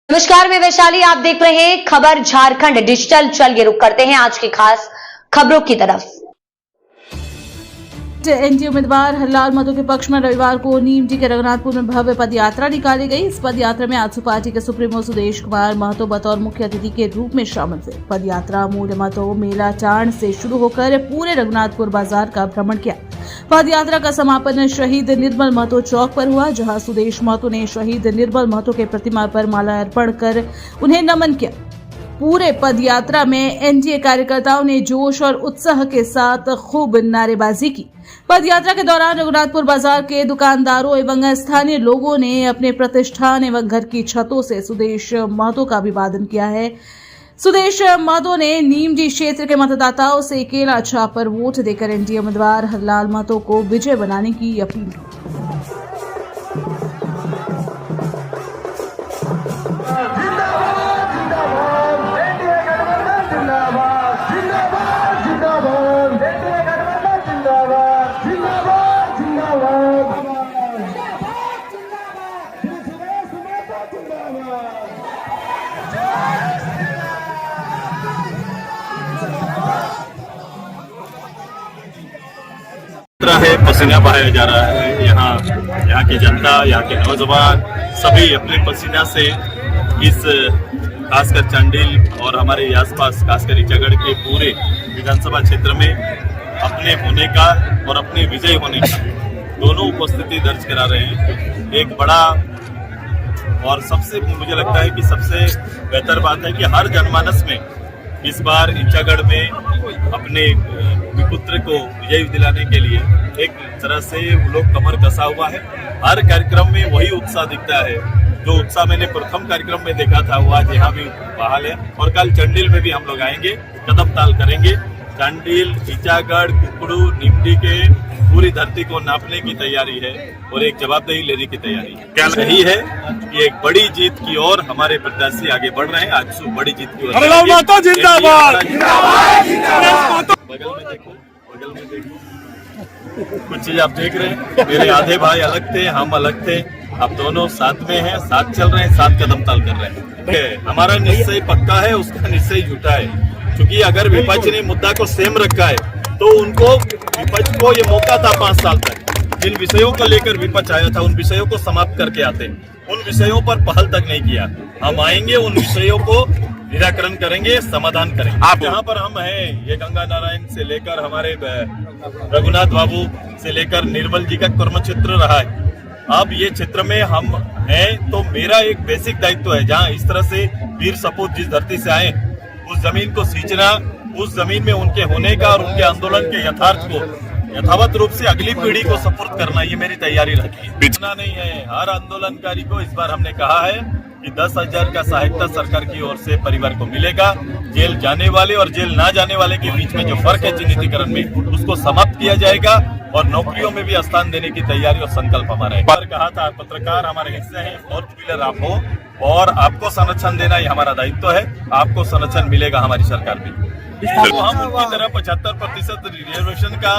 नमस्कार, मैं वैशाली। आप देख रहे हैं खबर झारखंड डिजिटल। चलिए रुक करते हैं आज की खास खबरों की तरफ। एनडीए उम्मीदवार हरलाल महतो के पक्ष में रविवार को नीमडी के रघुनाथपुर में भव्य पदयात्रा निकाली गई। इस पदयात्रा में आजसू पार्टी के सुप्रीमो सुदेश कुमार महतो बतौर मुख्य अतिथि के रूप में शामिल हुए। पदयात्रा मूल महतो मेला चाण से शुरू होकर पूरे रघुनाथपुर बाजार का भ्रमण किया। पदयात्रा का समापन शहीद निर्मल महतो चौक पर हुआ, जहां सुदेश महतो ने शहीद निर्मल महतो के प्रतिमा पर माला अर्पण कर उन्हें नमन किया। पूरे पदयात्रा में एनडीए कार्यकर्ताओं ने जोश और उत्साह के साथ खूब नारेबाजी की। पदयात्रा के दौरान रघुनाथपुर बाजार के दुकानदारों एवं स्थानीय लोगों ने अपने प्रतिष्ठान एवं घर की छतों से सुदेश महतो का अभिवादन किया है। सुदेश महतो ने नीमडी क्षेत्र के मतदाताओं से केला छाप पर वोट देकर एनडीए उम्मीदवार हरलाल महतो को विजय बनाने की अपील की। है, पसीना बहाया जा रहा है। यहाँ की जनता, यहाँ के नौजवान सभी अपने पसीना से इस खासकर चांडिल और हमारे आसपास खासकर ईचागढ़ के पूरे विधानसभा क्षेत्र में अपने होने का और अपने विजय होने का दोनों उपस्थिति दर्ज करा रहे हैं। एक बड़ा और सबसे मुझे लगता है कि सबसे बेहतर बात है कि हर जनमानस में इस बार ईचागढ़ में अपने विपुत्र को विजय दिलाने के लिए एक तरह से वो लोग कमर कसा हुआ है। हर कार्यक्रम में वही उत्साह दिखता है जो उत्साह मैंने प्रथम कार्यक्रम में देखा था, वो आज यहाँ भी बहाल है। और कल चंडील में भी हम लोग आएंगे, कदम ताल करेंगे। चंडील, ईचागढ़, कुकड़ू, नीमडी के पूरी धरती को नापने की तैयारी है और एक जवाबदेही लेने की तैयारी है। क्या सही है कि एक बड़ी जीत की ओर हमारे प्रत्याशी आगे बढ़ रहे हैं। आज बड़ी जीत की ओर बगल में देखो कुछ चीज आप देख रहे हैं। मेरे आधे भाई अलग थे, हम अलग थे, अब दोनों साथ में हैं, साथ चल रहे हैं, साथ कदम ताल कर रहे हैं। हमारा निश्चय पक्का है, उसका निश्चय झूठा है। क्योंकि अगर विपक्ष ने मुद्दा को सेम रखा है तो उनको विपक्ष को ये मौका था 5 साल तक जिन विषयों को लेकर विपक्ष आया था उन विषयों को समाप्त करके आते। उन विषयों पर पहल तक नहीं किया। हम आएंगे, उन विषयों को निराकरण करेंगे, समाधान करेंगे। आप जहाँ पर हम हैं, ये गंगा नारायण से लेकर हमारे रघुनाथ बाबू से लेकर निर्मल जी का कर्म क्षेत्र रहा है। अब ये क्षेत्र में हम हैं तो मेरा एक बेसिक दायित्व है, जहाँ इस तरह से वीर सपूत जिस धरती से आए उस जमीन को सींचना, उस जमीन में उनके होने का और उनके आंदोलन के यथार्थ को यथावत रूप से अगली पीढ़ी को सपुर्द करना, ये मेरी तैयारी रखी है। इतना नहीं है, हर आंदोलनकारी को इस बार हमने कहा है कि 10,000 का सहायता सरकार की ओर से परिवार को मिलेगा। जेल जाने वाले और जेल ना जाने वाले के बीच में जो फर्क है चिन्हितीकरण में, उसको समाप्त किया जाएगा और नौकरियों में भी स्थान देने की तैयारी और संकल्प हमारा है। कहा था पत्रकार हमारे हिस्से हैं, 4th व्हीलर आप हो और आपको संरक्षण देना ये हमारा दायित्व है। आपको संरक्षण मिलेगा हमारी सरकार में। तो हम उनकी तरह 75% रिजर्वेशन का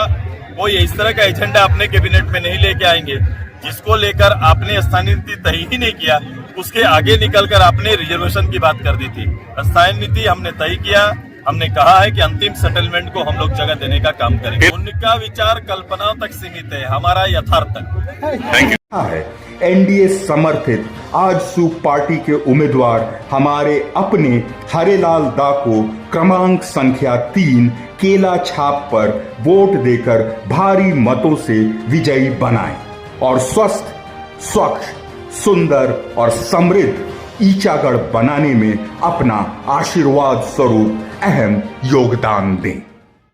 कोई इस तरह का एजेंडा अपने कैबिनेट में नहीं लेके आएंगे जिसको लेकर आपने स्थानीय नीति तय ही नहीं किया। उसके आगे निकलकर आपने रिजर्वेशन की बात कर दी थी। स्थानीय नीति हमने तय किया। हमने कहा है कि अंतिम सेटलमेंट को हम लोग जगह देने का काम करेंगे। उनका विचार कल्पनाओं तक सीमित है, हमारा यथार्थ तक है। एनडीए समर्थित आजसू पार्टी के उम्मीदवार हमारे अपने हरेलाल दा को क्रमांक संख्या 3 केला छाप पर वोट देकर भारी मतों से विजयी बनाएं और स्वस्थ, स्वच्छ, सुंदर और समृद्ध ईचागढ़ बनाने में अपना आशीर्वाद स्वरूप अहम योगदान दें।